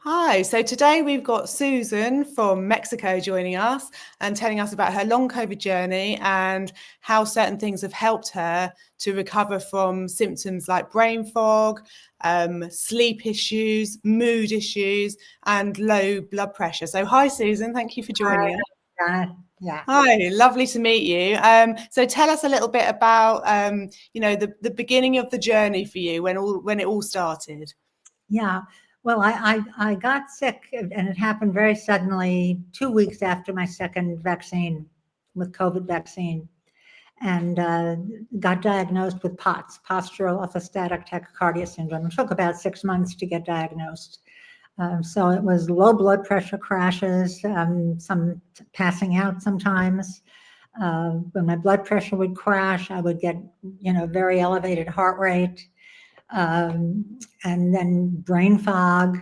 Hi, so today we've got Susan from Mexico joining us and telling us about her long COVID journey and how certain things have helped her to recover from symptoms like brain fog, sleep issues, mood issues, and low blood pressure. So, hi, Susan. Thank you for joining us. Yeah. Hi, lovely to meet you. So, tell us a little bit about, the beginning of the journey for you when it all started. Yeah. Well, I got sick and it happened very suddenly 2 weeks after my second vaccine with COVID vaccine and got diagnosed with POTS, postural orthostatic tachycardia syndrome. It took about 6 months to get diagnosed. So it was low blood pressure crashes, some passing out sometimes. When my blood pressure would crash, I would get, very elevated heart rate. And then brain fog,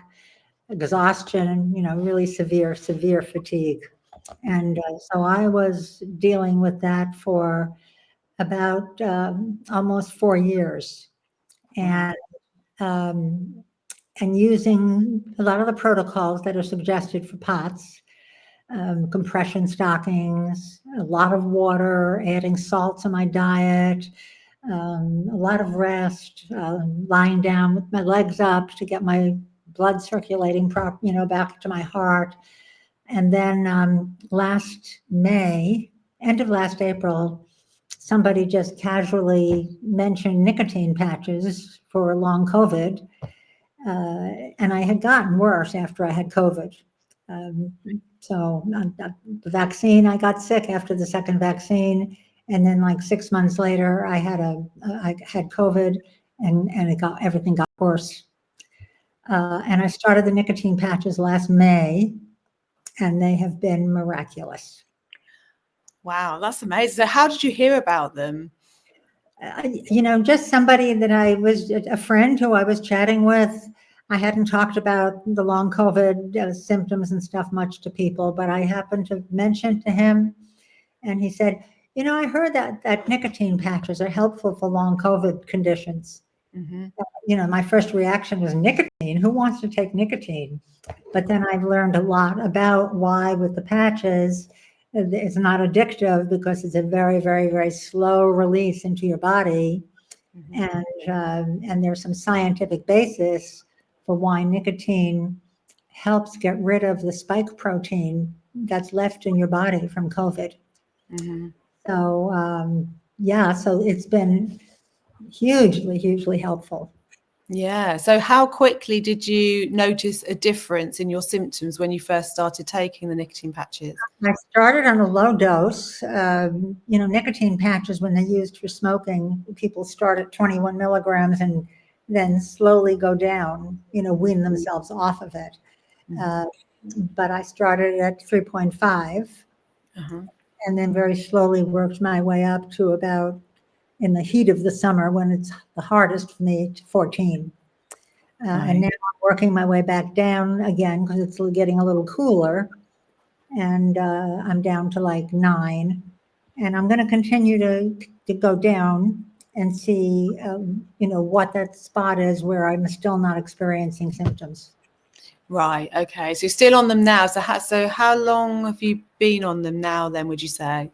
exhaustion, really severe fatigue. And so I was dealing with that for about almost 4 years, Wow. and um, using a lot of the protocols that are suggested for POTS, compression stockings, a lot of water, adding salt to my diet, a lot of rest, lying down with my legs up to get my blood circulating back to my heart. And then last May, end of last April, somebody just casually mentioned nicotine patches for long COVID. And I had gotten worse after I had COVID. Um, the vaccine, I got sick after the second vaccine, and then like 6 months later, I had COVID, and everything got worse. And I started the nicotine patches last May, and they have been miraculous. Wow, that's amazing. So how did you hear about them? Just somebody that I was a friend who I was chatting with. I hadn't talked about the long COVID symptoms and stuff much to people, but I happened to mention to him, and he said, I heard that nicotine patches are helpful for long COVID conditions. Mm-hmm. My first reaction was nicotine. Who wants to take nicotine? But then I've learned a lot about why with the patches, it's not addictive because it's a very, very, very slow release into your body. Mm-hmm. And there's some scientific basis for why nicotine helps get rid of the spike protein that's left in your body from COVID. Mm-hmm. So, so it's been hugely helpful. Yeah. So how quickly did you notice a difference in your symptoms when you first started taking the nicotine patches? I started on a low dose. Nicotine patches, when they're used for smoking, people start at 21 milligrams and then slowly go down, wean themselves off of it. Mm-hmm. Uh, but I started at 3.5 Uh-huh. and then very slowly worked my way up to about, in the heat of the summer when it's the hardest for me, to 14. And Right. now I'm working my way back down again because it's getting a little cooler. And I'm down to like 9. And I'm going to continue to go down and see, what that spot is where I'm still not experiencing symptoms. Right. Okay. So you're still on them now. So how long have you been on them now then, would you say?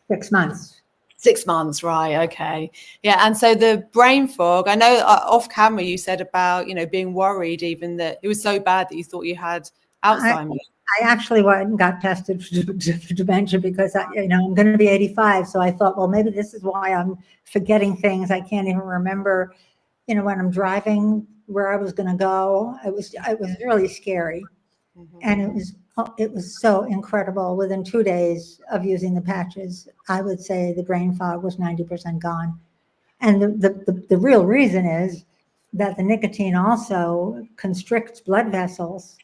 6 months. 6 months, right? Okay. Yeah. And so the brain fog, I know off camera you said about, being worried even that it was so bad that you thought you had I, Alzheimer's. I actually went and got tested for dementia because I'm going to be 85. So I thought, well, maybe this is why I'm forgetting things. I can't even remember, when I'm driving where I was going to go. It was really scary. Mm-hmm. And it was so incredible. Within 2 days of using the patches, I would say the brain fog was 90% gone. And the real reason is that the nicotine also constricts blood vessels.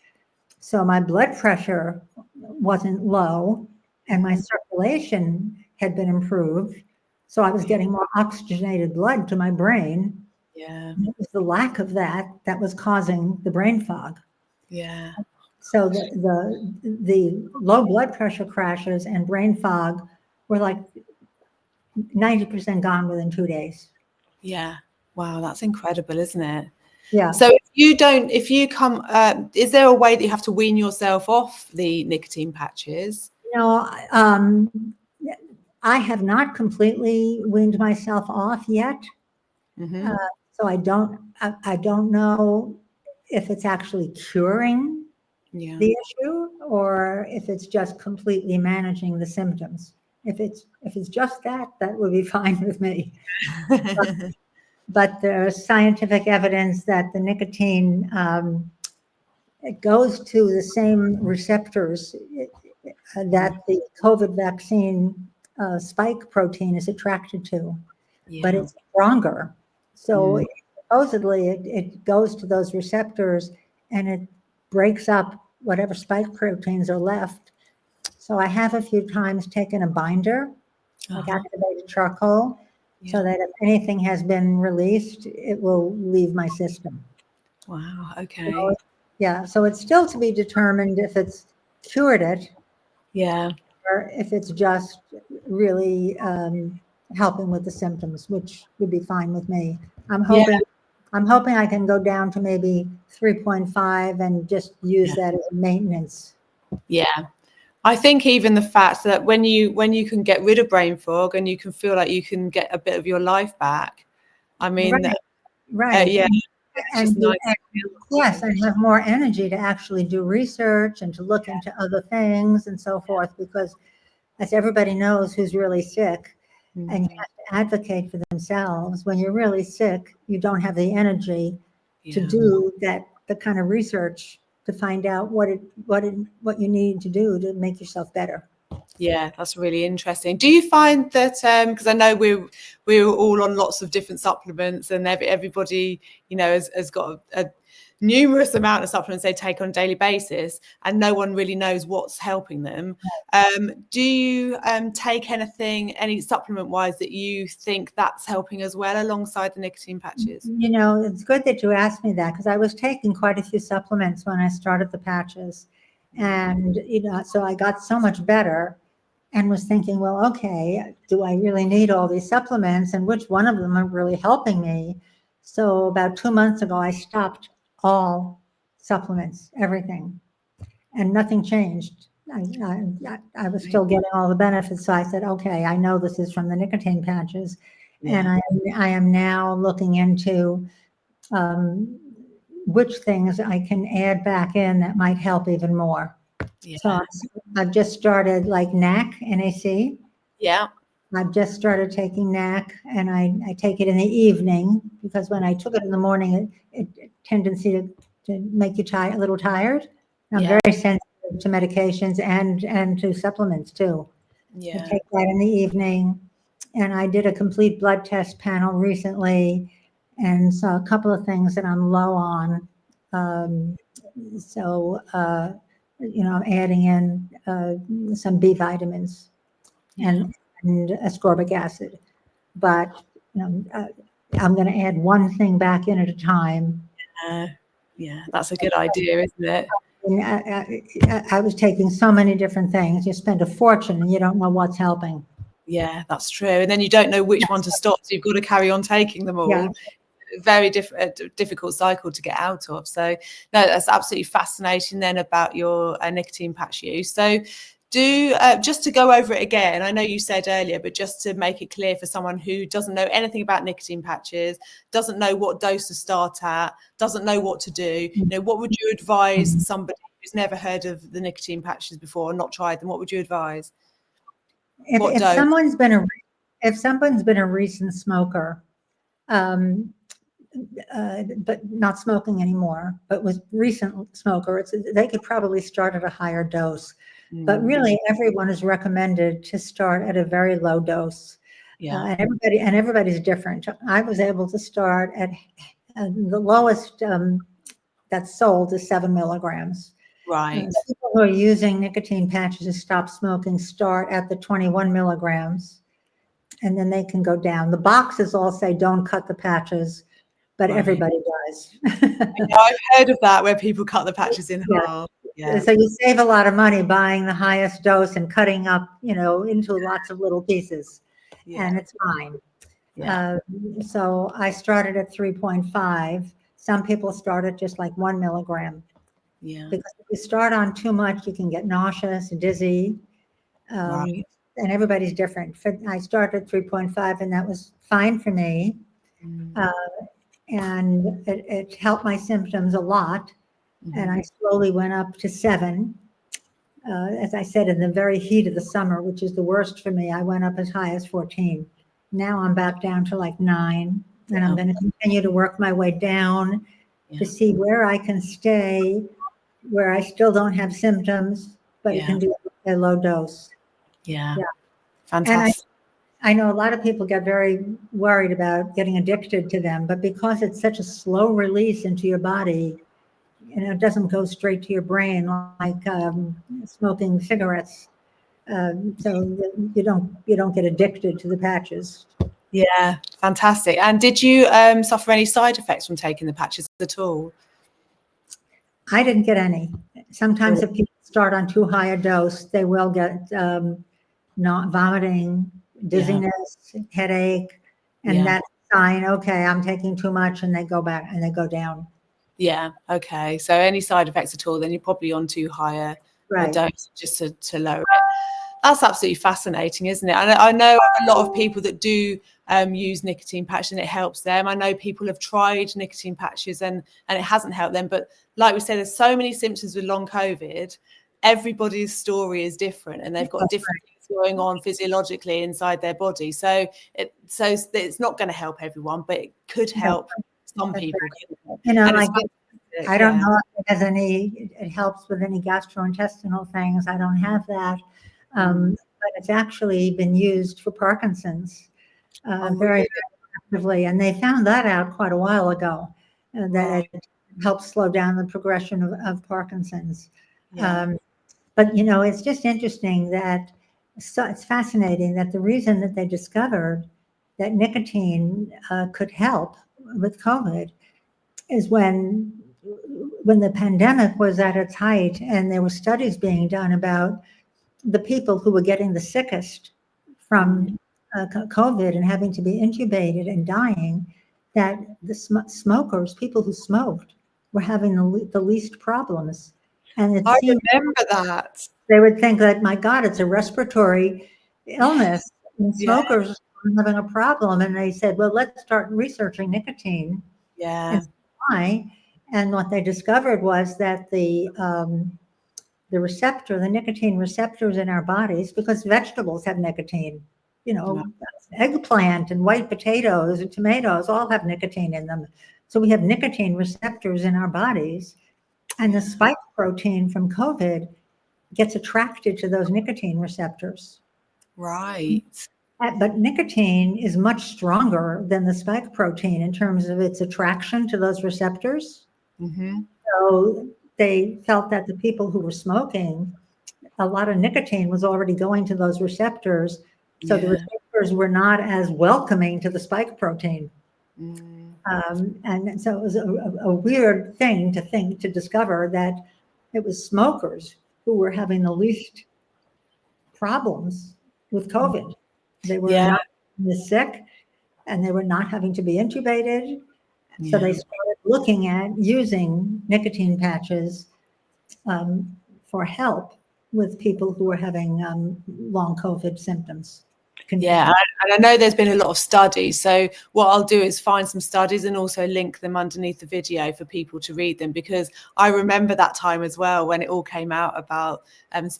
So my blood pressure wasn't low and my Mm-hmm. circulation had been improved. So I was getting more oxygenated blood to my brain. Yeah. And it was the lack of that was causing the brain fog. Yeah. So the low blood pressure crashes and brain fog were like 90% gone within 2 days. Yeah. Wow, that's incredible, isn't it? Yeah. So if you come, is there a way that you have to wean yourself off the nicotine patches? I have not completely weaned myself off yet. Mm-hmm. So I don't know if it's actually curing Yeah. the issue or if it's just completely managing the symptoms. If it's just that, that would be fine with me. But there's scientific evidence that the nicotine it goes to the same receptors that the COVID vaccine spike protein is attracted to, but Yeah. it's stronger. So Mm. supposedly it goes to those receptors and it breaks up whatever spike proteins are left. So I have a few times taken a binder, like Uh-huh. activated charcoal, so Yeah. that if anything has been released, it will leave my system. Wow. So, Okay. yeah, so it's still to be determined if it's cured it Yeah. or if it's just really helping with the symptoms, which would be fine with me. I'm Yeah. hoping I'm hoping I can go down to maybe 3.5 and just use Yeah. that as maintenance. Yeah. I think even the fact that when you can get rid of brain fog and you can feel like you can get a bit of your life back, I mean, Right, right. yeah, it's And, just nice and to feel that yes, way. and have more energy to actually do research and to look into other things and so forth, because as everybody knows who's really sick, and you Mm. have to advocate for themselves. When you're really sick, you don't have the energy to Yeah. do the kind of research to find out what you need to do to make yourself better. Yeah, that's really interesting. Do you find that because I know we're all on lots of different supplements and everybody, you know, has got a numerous amount of supplements they take on a daily basis and no one really knows what's helping them. Do you take anything, any supplement wise that you think that's helping as well alongside the nicotine patches? You know, it's good that you asked me that because I was taking quite a few supplements when I started the patches. And, you know, so I got so much better and was thinking, well, okay, do I really need all these supplements and which one of them are really helping me? So about 2 months ago, I stopped all supplements, everything, and nothing changed. I was still getting all the benefits. So I said, okay, I know this is from the nicotine patches. And Yeah. I am now looking into um, which things I can add back in that might help even more. So Yeah. I've just started like NAC. Yeah. I've just started taking NAC and I take it in the evening because when I took it in the morning, it tendency to make you a little tired. I'm Yeah. very sensitive to medications and to supplements too. I Yeah. take that in the evening. And I did a complete blood test panel recently and saw a couple of things that I'm low on. Um, so, you know, I'm adding in some B vitamins Yeah. and ascorbic acid. But, you know, I'm going to add one thing back in at a time. Yeah, that's a good idea, isn't it? And I was taking so many different things. You spend a fortune and you don't know what's helping. Yeah, that's true. And then you don't know which one to stop, so you've got to carry on taking them Yeah. all. Very difficult cycle to get out of. So no, that's absolutely fascinating then about your nicotine patch use. So do just to go over it again, I know you said earlier, but just to make it clear for someone who doesn't know anything about nicotine patches, doesn't know what dose to start at, doesn't know what to do, you know, what would you advise somebody who's never heard of the nicotine patches before or not tried them? What would you advise? What If dose? someone's been a recent smoker, um, but not smoking anymore, but was recent smoker, they could probably start at a higher dose. But Mm, really, everyone is recommended to start at a very low dose, yeah, and everybody's different. I was able to start at the lowest that's sold is 7 milligrams. right. People who are using nicotine patches to stop smoking start at the 21 milligrams, and then they can go down. The boxes all say don't cut the patches, but Right. everybody does. Yeah, I've heard of that where people cut the patches in Yeah. half. Yeah, So you save a lot of money buying the highest dose and cutting up, you know, into lots of little pieces, and yeah, it's fine. yeah, Uh, so I started at 3.5. Some people start at just like 1 milligram, Yeah. because if you start on too much, you can get nauseous, dizzy, Right. and everybody's different. I started at 3.5, and that was fine for me. Mm. And it helped my symptoms a lot. And I Mhm. slowly went up to 7. As I said, in the very heat of the summer, which is the worst for me, I went up as high as 14. Now I'm back down to like 9, and I'm Yeah. going to continue to work my way down to Yeah. see where I can stay, where I still don't have symptoms, but it Yeah. can do a low dose. Yeah. Yeah. And Fantastic. I know a lot of people get very worried about getting addicted to them, but because it's such a slow release into your body, it doesn't go straight to your brain like smoking cigarettes. So you don't get addicted to the patches. Yeah. Fantastic. And did you suffer any side effects from taking the patches at all? I didn't get any. Sometimes Brilliant. if people start on too high a dose, they will get not vomiting, Yeah. dizziness, headache, and Yeah. that's a sign. Okay, I'm taking too much, and they go back and they go down. Yeah. Okay. So any side effects at all, then you're probably on too high a Right. dose just to lower it. That's absolutely fascinating, isn't it? I know a lot of people that do use nicotine patches and it helps them. I know people have tried nicotine patches and it hasn't helped them. But like we said, there's so many symptoms with long COVID. Everybody's story is different, and they've got different things going on physiologically inside their body. So it's not going to help everyone, but it could help some That's people. right. And it's Like fantastic. I don't Yeah. know if it has any. It helps with any gastrointestinal things. I don't have that, but it's actually been used for Parkinson's Oh, very, really? very effectively, and they found that out quite a while ago. Right. That it helps slow down the progression of Parkinson's. Yeah. Um, but it's just interesting that, so it's fascinating that the reason that they discovered that nicotine could help with COVID is when the pandemic was at its height, and there were studies being done about the people who were getting the sickest from COVID and having to be intubated and dying, that the smokers, people who smoked, were having the least problems. And it I seemed remember that. they would think that, my God, it's a respiratory illness, and Yeah. smokers are having a problem. And they said, well, let's start researching nicotine Yeah. and see why. And what they discovered was that the nicotine receptors in our bodies, because vegetables have nicotine, Yeah. eggplant and white potatoes and tomatoes all have nicotine in them. So we have nicotine receptors in our bodies, and the spike protein from COVID gets attracted to those nicotine receptors. Right. But nicotine is much stronger than the spike protein in terms of its attraction to those receptors. Mm-hmm. So they felt that the people who were smoking, a lot of nicotine was already going to those receptors. So the Yeah. receptors were not as welcoming to the spike protein. Mm. And so it was a weird thing to discover that it was smokers who were having the least problems with COVID. They were Yeah. not as sick, and they were not having to be intubated. So they Yeah. started looking at using nicotine patches for help with people who were having long COVID symptoms. Yeah. And I know there's been a lot of studies. So what I'll do is find some studies and also link them underneath the video for people to read them, because I remember that time as well when it all came out about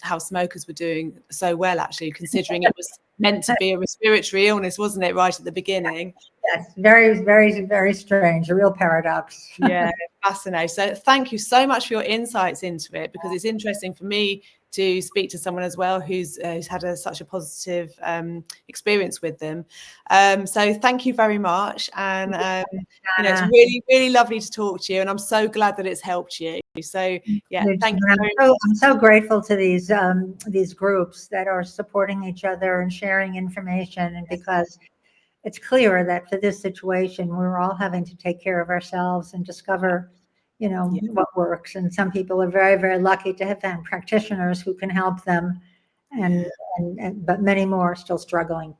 how smokers were doing so well, actually, considering it was meant to be a respiratory illness, wasn't it, right at the beginning? Yes, very, very, very strange, a real paradox. Yeah, fascinating. So thank you so much for your insights into it, because it's interesting for me to speak to someone as well who's had such a positive experience with them. So thank you very much. And, it's really, really lovely to talk to you. And I'm so glad that it's helped you. So, yeah, thank you very much. I'm so grateful to these groups that are supporting each other and sharing information, and because it's clear that for this situation, we're all having to take care of ourselves and discover, what works. And some people are very, very lucky to have found practitioners who can help them, and but many more are still struggling.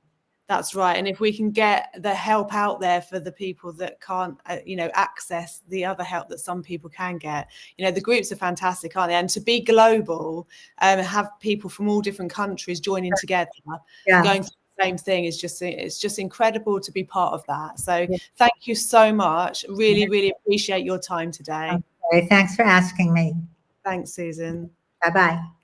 That's right. And if we can get the help out there for the people that can't, access the other help that some people can get, the groups are fantastic, aren't they? And to be global, have people from all different countries joining together, going through the same thing it's just incredible to be part of that. So thank you so much. Really, really appreciate your time today. Okay, thanks for asking me. Thanks, Susan. Bye-bye.